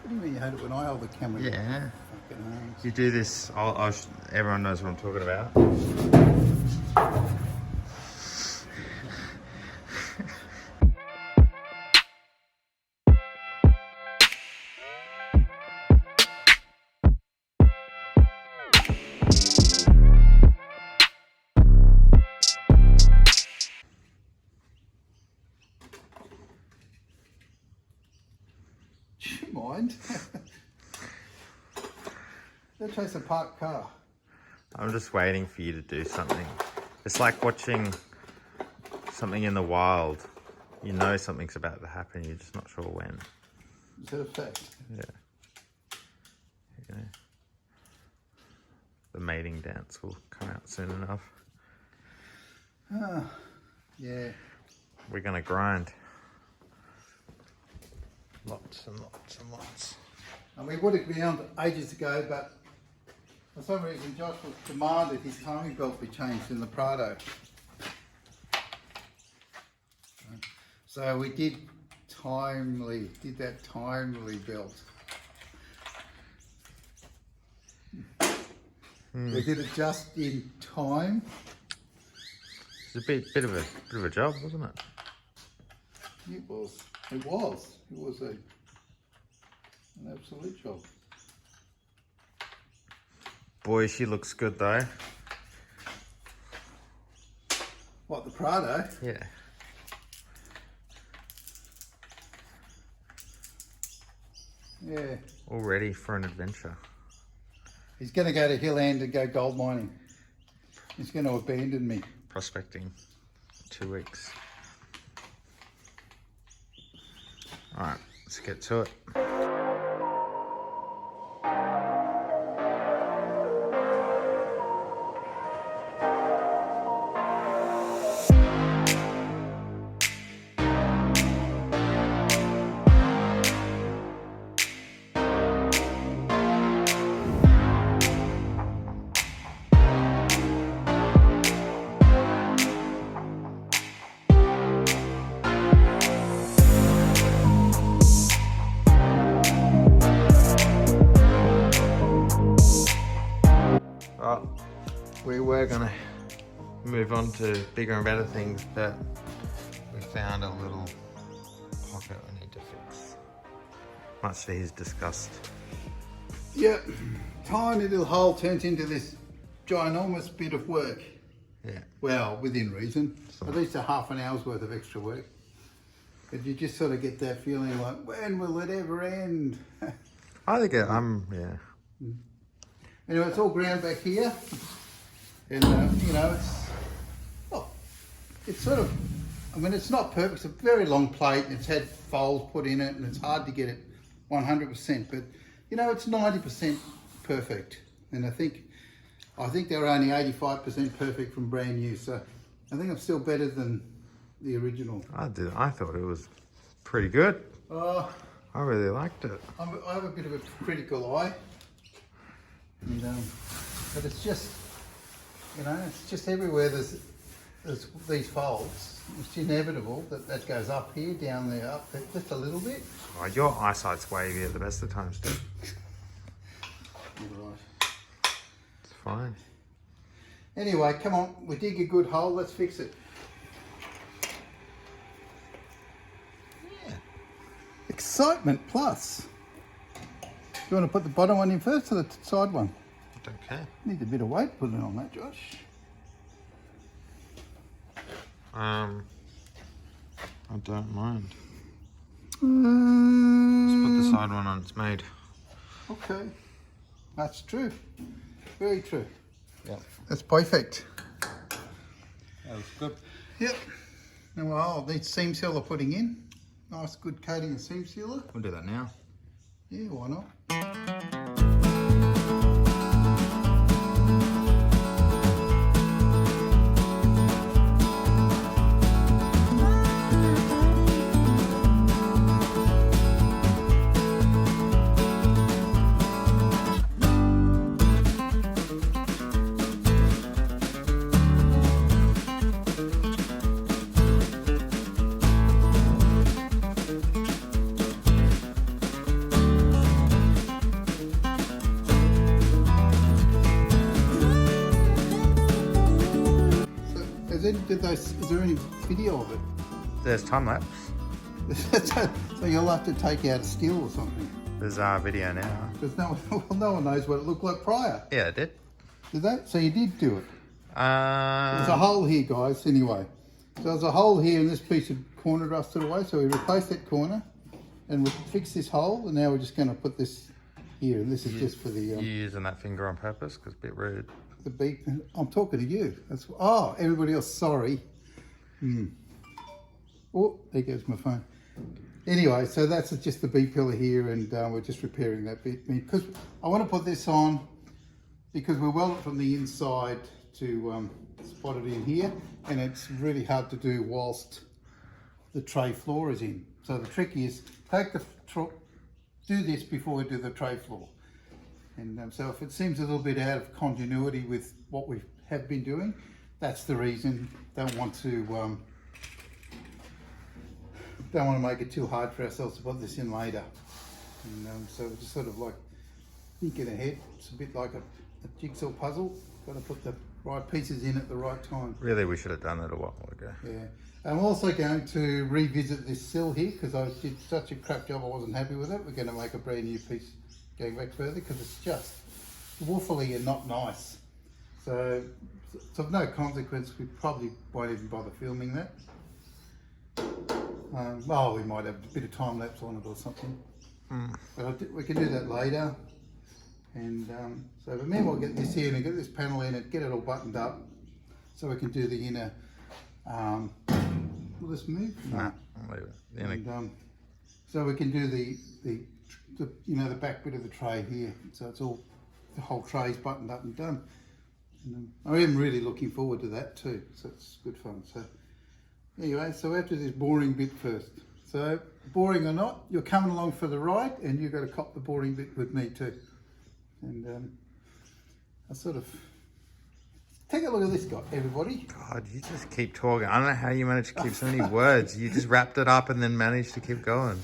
What do you mean you hate it when I hold the camera? Yeah. Fucking arms. You do this, everyone knows what I'm talking about. Do you mind? Let's chase a parked car. I'm just waiting for you to do something. It's like watching something in the wild. You know something's about to happen, you're just not sure when. Is that a fact? Yeah. You know, the mating dance will come out soon enough. Ah, yeah. We're gonna grind. Lots and lots and lots. And we would have been on ages ago, but for some reason Josh was demanded his timing belt be changed in the Prado. So we did that timely belt. We did it just in time. It's a bit of a job, wasn't it? It was an absolute job. Boy, she looks good though. What, the Prado? Yeah. Yeah. All ready for an adventure. He's going to go to Hill End and go gold mining. He's going to abandon me. Prospecting. 2 weeks. Alright, let's get to it. We were gonna move on to bigger and better things, but we found a little pocket we need to fix. Much to his disgust. Yep. Tiny little hole turns into this ginormous bit of work. Yeah. Well, within reason. At least a half an hour's worth of extra work. But you just sort of get that feeling like, when will it ever end? I think yeah. Anyway, it's all ground back here. And, you know, it's sort of, I mean, it's not perfect. It's a very long plate. It's had folds put in it and it's hard to get it 100%. But, you know, it's 90% perfect. And I think they're only 85% perfect from brand new. So I think I'm still better than the original. I thought it was pretty good. I really liked it. I have a bit of a critical eye. And, but it's just, you know, it's just everywhere there's these folds. It's inevitable that goes up here, down there, up there, just a little bit. Oh, your eyesight's wavy at the best of times, too. You're right. It's fine. Anyway, come on, we dig a good hole, let's fix it. Yeah. Excitement plus. Do you want to put the bottom one in first or the side one? Okay. Need a bit of weight putting on that, Josh. I don't mind. Let's put the side one on, it's made. Okay. That's true. Very true. Yeah. That's perfect. That was good. Yep. Now, well, the seam sealer putting in. Nice good coating of seam sealer. We'll do that now. Yeah, why not? is there any video of it? There's time lapse. So you'll have to take out a still or something. There's our video now. Because no one knows what it looked like prior. Yeah, it did. Did they? So you did do it. There's a hole here, guys, anyway. So there's a hole here and this piece of corner rusted away. So we replaced that corner and we fixed this hole. And now we're just going to put this here. And this is just for the... you using that finger on purpose? Because it's a bit rude. The beak. I'm talking to you. Oh, everybody else, sorry. Oh, there goes my phone. Anyway, so that's just the B pillar here, and we're just repairing that bit. Because I want to put this on because we weld it from the inside to spot it in here, and it's really hard to do whilst the tray floor is in. So the trick is do this before we do the tray floor. And so if it seems a little bit out of continuity with what we have been doing, that's the reason. Don't want to make it too hard for ourselves to put this in later. And so we're just sort of like thinking ahead. It's a bit like a jigsaw puzzle. Got to put the right pieces in at the right time. Really, we should have done it a while ago. Yeah. I'm also going to revisit this sill here because I did such a crap job I wasn't happy with it. We're going to make a brand new piece going back further because it's just woofly and not nice. So it's of no consequence. We probably won't even bother filming that. Well, we might have a bit of time lapse on it or something. But we can do that later. And so but meanwhile, get this here and get this panel in and get it all buttoned up so we can do the inner. Will this move? No, I'll leave it. And, so we can do the the back bit of the tray here. So it's all, the whole tray's buttoned up and done. And, I am really looking forward to that too. So it's good fun. So anyway, so we have to do this boring bit first. So boring or not, you're coming along for the ride and you've got to cop the boring bit with me too. And I sort of, take a look at this guy, everybody. God, you just keep talking. I don't know how you managed to keep so many words. You just wrapped it up and then managed to keep going.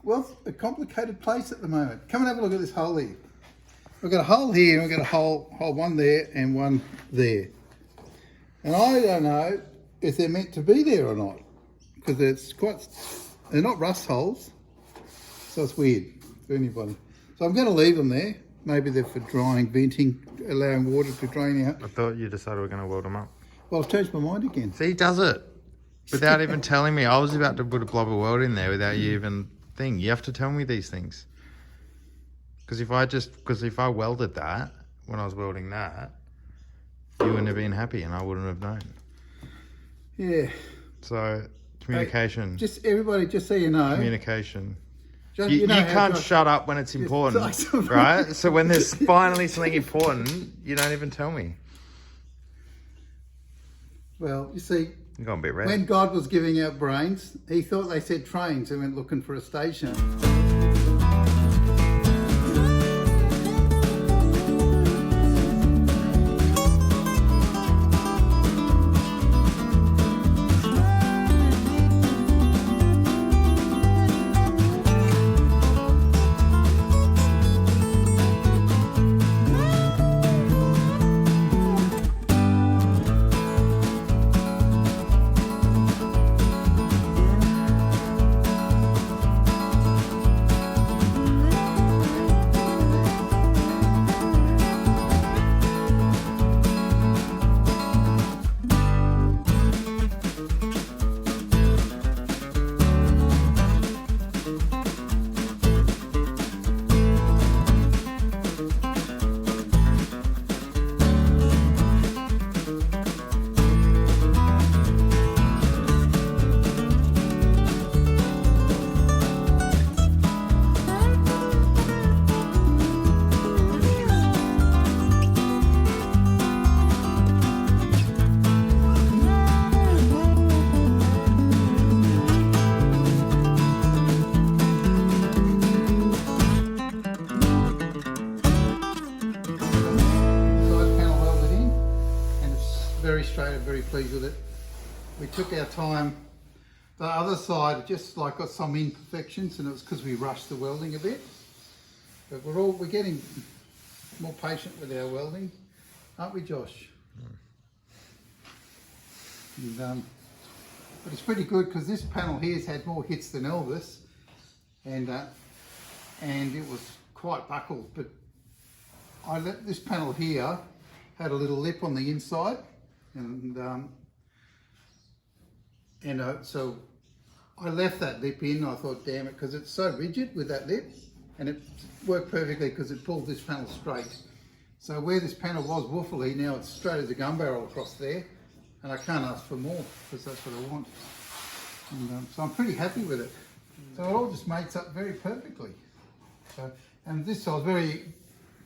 Well, a complicated place at the moment. Come and have a look at this hole here. We've got a hole here and we've got a hole one there and one there. And I don't know if they're meant to be there or not. Because they're not rust holes. So it's weird for anybody. So I'm going to leave them there. Maybe they're for drying, venting, allowing water to drain out. I thought you decided we're going to weld them up. Well, I've changed my mind again. See, he does it without even telling me. I was about to put a blob of weld in there without you even thinking. You have to tell me these things. Because if I welded that when I was welding that, you wouldn't have been happy and I wouldn't have known. Yeah. So communication. Just everybody, just so you know. Communication. You can't shut up when it's important, right? So when there's finally something important, you don't even tell me. Well, you see, You're going a bit red. when God was giving out brains, he thought they said trains and went looking for a station. Very pleased with it. We took our time. The other side just like got some imperfections, and it was because we rushed the welding a bit. But we're getting more patient with our welding, aren't we, Josh? And, but it's pretty good because this panel here's had more hits than Elvis, and it was quite buckled. But I let this panel here had a little lip on the inside, and so I left that lip in. I thought, damn it, because it's so rigid with that lip, and it worked perfectly because it pulled this panel straight. So where this panel was woofly, now it's straight as a gun barrel across there, and I can't ask for more because that's what I want. And, so I'm pretty happy with it. So it all just mates up very perfectly. So, and this I was very,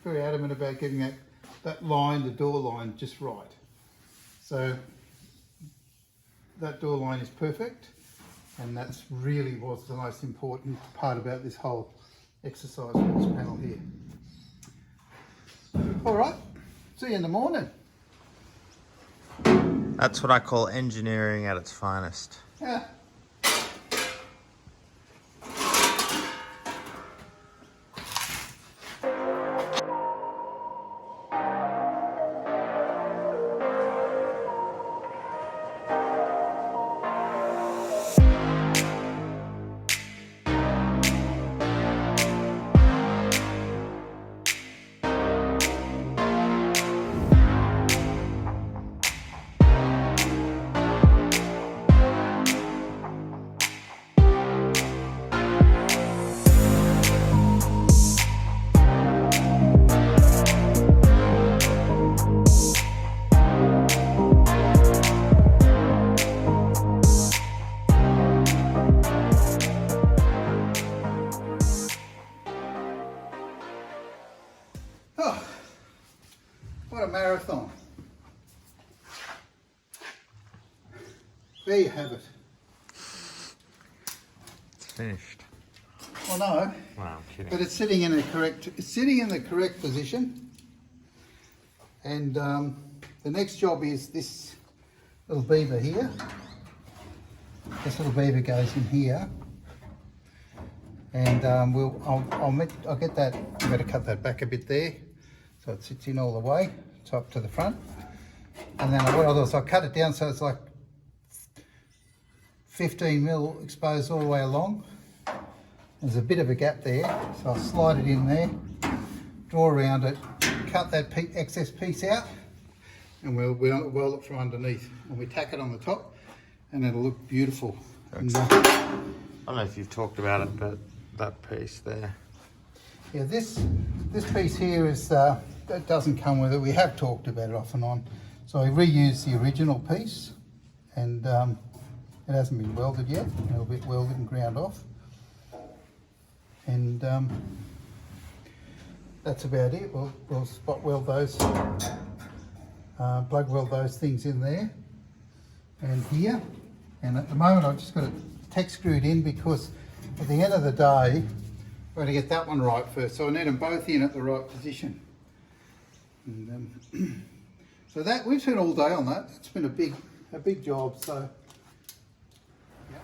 very adamant about getting that line, the door line, just right. So that door line is perfect, and that's really was the most important part about this whole exercise with this panel here. All right, see you in the morning. That's what I call engineering at its finest. Yeah. Oh, what a marathon. There you have it. It's finished. Well, no, Wow, I'm kidding. but it's sitting in the correct position. And the next job is this little beaver here. This little beaver goes in here, and I'll get that. I'm going to cut that back a bit there, so it sits in all the way, top to the front. And then what I'll do is I'll cut it down so it's like 15 mil exposed all the way along. There's a bit of a gap there, so I'll slide it in there, draw around it, cut that excess piece out, and we'll weld it from underneath. And we tack it on the top, and it'll look beautiful. And, I don't know if you've talked about it, but that piece there. yeah, this piece here is that doesn't come with it. We have talked about it off and on. So I reused the original piece, and it hasn't been welded yet. It'll be welded and ground off. And that's about it. We'll spot weld those, plug weld those things in there and here. And at the moment I've just got it tack screwed in because at the end of the day we're going to get that one right first. So I need them both in at the right position. And so that we've spent all day on that. It's been a big job. So yeah.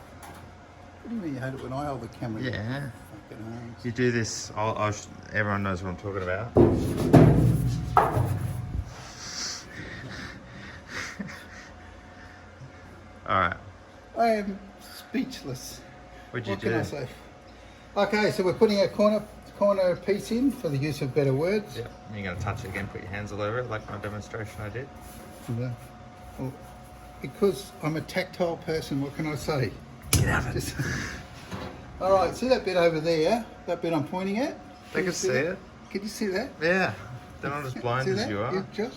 What do you mean you hate it when I hold the camera? Yeah. Fucking arms. You do this, everyone knows what I'm talking about. Alright. I am speechless. What'd you What do? can I say? Okay, so we're putting a corner piece in for the use of better words. Yep. You're going to touch it again, put your hands all over it, like my demonstration I did. Well, because I'm a tactile person, what can I say? Get out of it. Just, all right, see that bit over there? That bit I'm pointing at? They can see it. Can you see that? Yeah. They're not as blind See as that? you are. Yeah, Josh?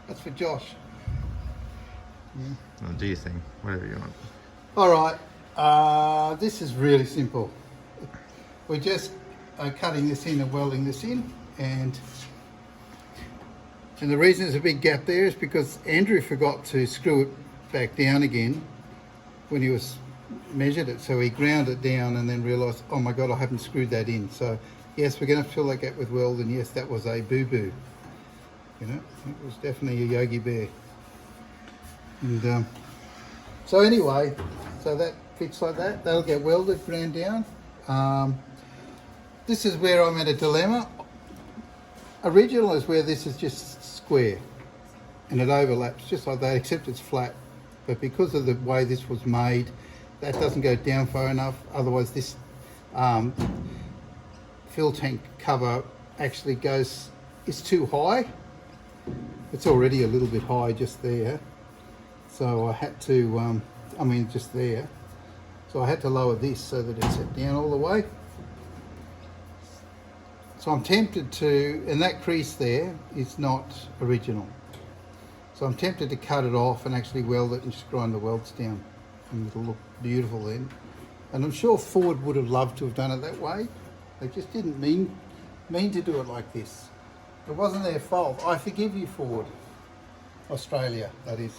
That's for Josh. Oh, do your thing, whatever you want. All right, this is really simple. We're just cutting this in and welding this in, and the reason there's a big gap there is because Andrew forgot to screw it back down again when he was measured it, so he ground it down and then realised, oh my god, I haven't screwed that in. So yes, we're going to fill that gap with weld, and yes, that was a boo-boo. You know, it was definitely a Yogi Bear. And so anyway, so that fits like that. That'll get welded, ground down. This is where I'm at a dilemma. Original is where this is just square and it overlaps just like that, except it's flat. but because of the way this was made, that doesn't go down far enough. Otherwise this fill tank cover actually is too high. It's already a little bit high just there, so I had to just there, so I had to lower this so that it set down all the way. So I'm tempted to, and that crease there is not original, so I'm tempted to cut it off and actually weld it and just grind the welds down, and it'll look beautiful then. And I'm sure Ford would have loved to have done it that way. They just didn't mean to do it like this. It wasn't their fault. I forgive you, Ford. Australia, that is.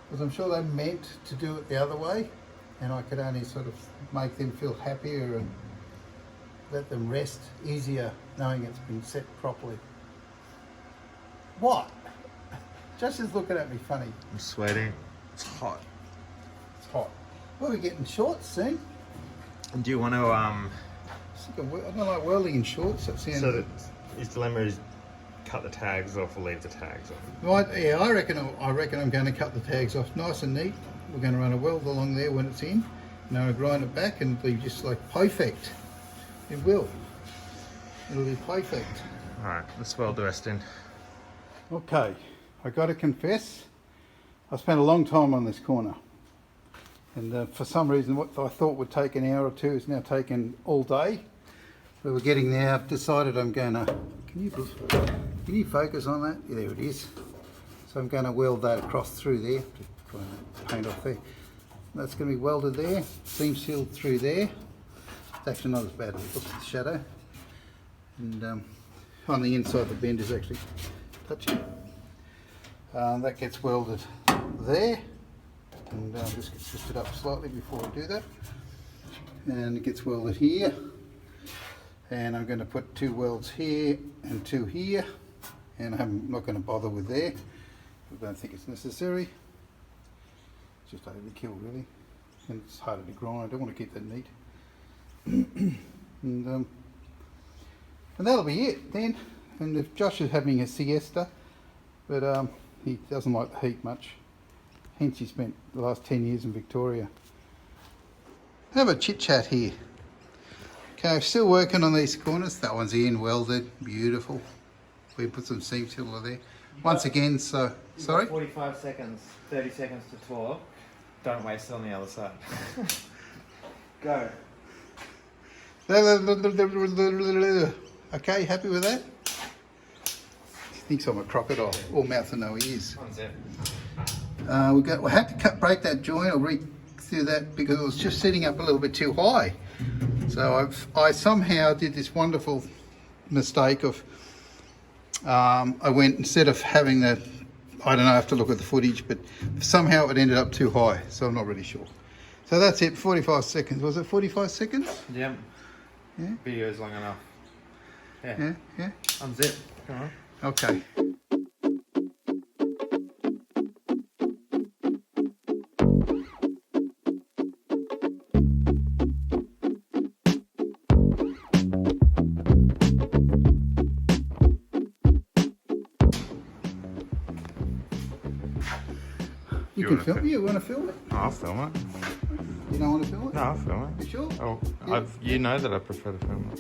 Because I'm sure they meant to do it the other way, and I could only sort of make them feel happier and let them rest easier knowing it's been set properly. What? Josh is looking at me funny. I'm sweating. It's hot. It's hot. Well, we're getting shorts soon. And do you want to I don't like welding in shorts. That's the end. So his dilemma is cut the tags off or leave the tags off. Right, yeah, I reckon I'm going to cut the tags off nice and neat. We're going to run a weld along there when it's in, and I'm going to grind it back and be just like perfect. It will. It'll be perfect. Alright, let's weld the rest in. Okay, I got to confess, I spent a long time on this corner, and for some reason what I thought would take an hour or two is now taken all day. But we're getting there. I've decided I'm going to, can you focus on that? Yeah, there it is. So I'm going to weld that across through there, to try and paint off there. That's going to be welded there, seam sealed through there. It's actually not as bad as it looks at the shadow. And on the inside the bend is actually touching. That gets welded there, and this gets lifted up slightly before I do that. And it gets welded here. And I'm going to put 2 welds here and 2 here, and I'm not going to bother with there. I don't think it's necessary. It's just overkill really, and it's harder to grind. I don't want to keep that neat. and that'll be it then. And if Josh is having a siesta, but he doesn't like the heat much, hence he spent the last 10 years in Victoria. Have a chit chat here. Okay, I'm still working on these corners. That one's in, welded, beautiful. We put some seam sealer there. Once again, so, sorry? 45 seconds, 30 seconds to talk. Don't waste it on the other side. Go. Okay, happy with that? He thinks I'm a crocodile, all mouth and no ears. We had to break that joint or re-through that because it was just sitting up a little bit too high. So I somehow did this wonderful mistake of, I went, instead of having that, I don't know, I have to look at the footage, but somehow it ended up too high, so I'm not really sure. So that's it, 45 seconds. Was it 45 seconds? Yeah. Yeah? Video's long enough. Yeah. Yeah, yeah. Unzip. Come on. Okay. You can film it. You want to film it? I'll film it. You don't want to film it? No, I'll film You it. sure? Oh, Yeah. you know that I prefer to film it.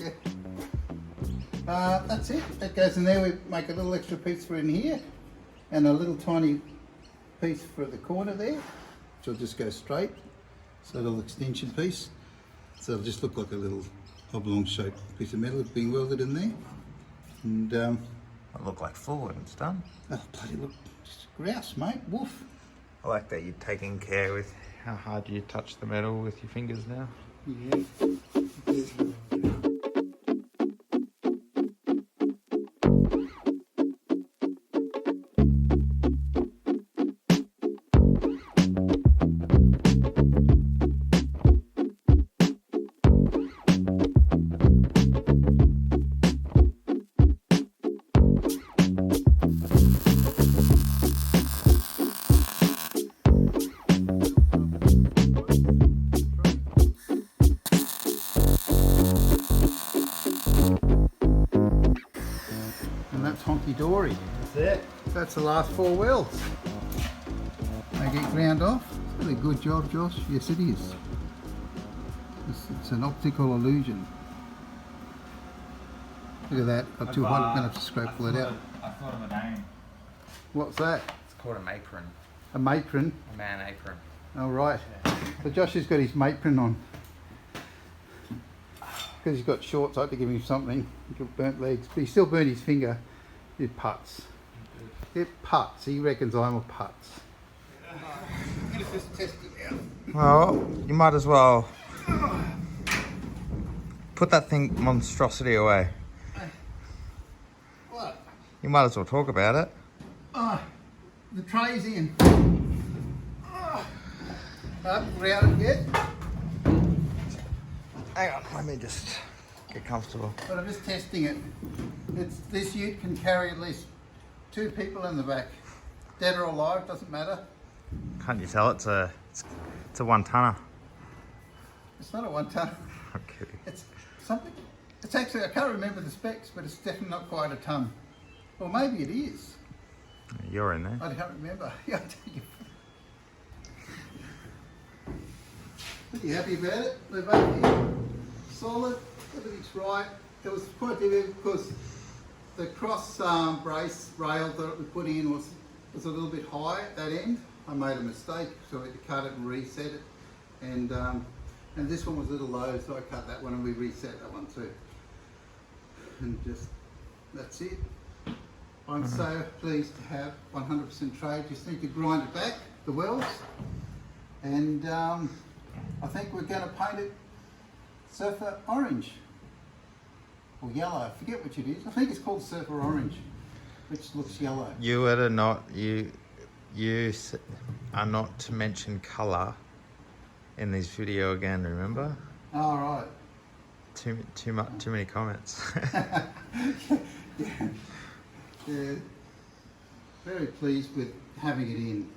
Yeah. That's it. That goes in there. We make a little extra piece for in here, and a little tiny piece for the corner there, which will just go straight. So a little extension piece. So it'll just look like a little oblong shaped piece of metal being welded in there. And I look like Ford and it's done. oh, bloody look, just grouse, mate. Woof. I like that you're taking care with how hard you touch the metal with your fingers now. Yeah. And that's honky dory. That's it. That's the last 4 welds. They get ground off. It's really a good job, Josh. Yes, it is. It's an optical illusion. Look at that. Got too hot. I'm going to have to scrape all that out. I thought of a name. What's that? It's called a matron. A matron? A man apron. Oh, right. So Josh has got his matron on. Because he's got shorts, I had to give him something. He's got burnt legs. But he still burnt his finger. It putts. It putts. He reckons I'm a putts. I'm going to just test it out. Well, you might as well put that thing monstrosity away. What? You might as well talk about it. The tray's in. Up, round it yet? Hang on, let me just get comfortable. But I'm just testing it. This ute can carry at least 2 people in the back. Dead or alive, doesn't matter. Can't you tell it's a 1-tonner? It's not a 1-ton. I'm kidding. It's something. It's actually, I can't remember the specs, but it's definitely not quite a ton. Or maybe it is. You're in there. I can't remember. Yeah, I'll tell you. Are you happy about it? They're both here. Solid. Everything's right. It was quite difficult because the cross brace rail that we put in was a little bit high at that end. I made a mistake, so I had to cut it and reset it. And this one was a little low, so I cut that one and we reset that one too. And just, that's it. I'm so pleased to have 100% trade. Just need to grind it back, the welds. And I think we're going to paint it surfer orange. Or yellow, I forget which it is. I think it's called surfer orange, which looks yellow. You are not to mention colour in this video again, remember? All right. Too many comments. Yeah, very pleased with having it in,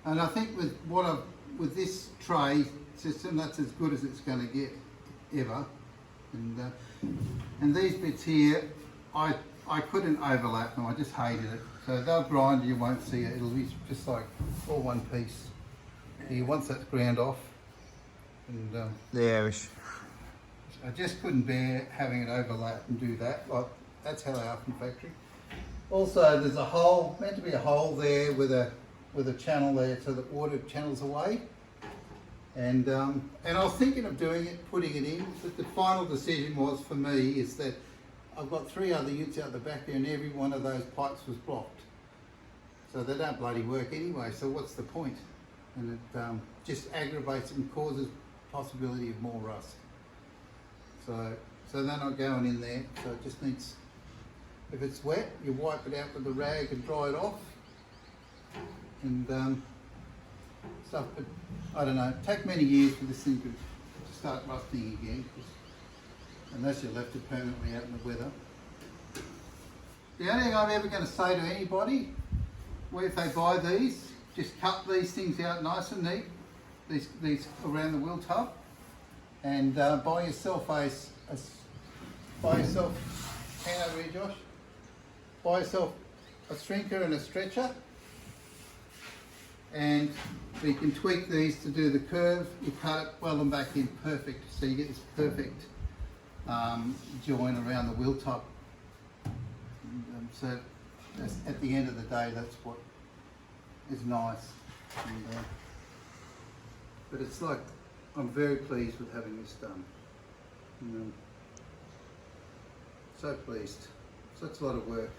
and I think with this tray system, that's as good as it's going to get ever. And these bits here, I couldn't overlap them. I just hated it. So they'll grind, you won't see it. It'll be just like all one piece. Here, once that's ground off, and Yeah, I just couldn't bear having it overlap and do that. Like, that's how they are from factory. Also, there's a hole, meant to be a hole there with a channel there so that water channels away. And I was thinking of doing it, putting it in, but the final decision was for me is that I've got 3 other utes out the back there and every one of those pipes was blocked. So they don't bloody work anyway, so what's the point? And it just aggravates and causes possibility of more rust. So they're not going in there, so it just needs, if it's wet, you wipe it out with a rag and dry it off. And stuff, but I don't know, take many years for this thing to start rusting again, unless you left it permanently out in the weather. The only thing I'm ever going to say to anybody, if they buy these, just cut these things out nice and neat, these around the wheel tub, and buy yourself hang over here, Josh, buy yourself a shrinker and a stretcher, and you can tweak these to do the curve. You cut it, weld them back in perfect, so you get this perfect join around the wheel top. And, so that's, at the end of the day, that's what is nice. And, but it's like, I'm very pleased with having this done. So pleased. So it's a lot of work.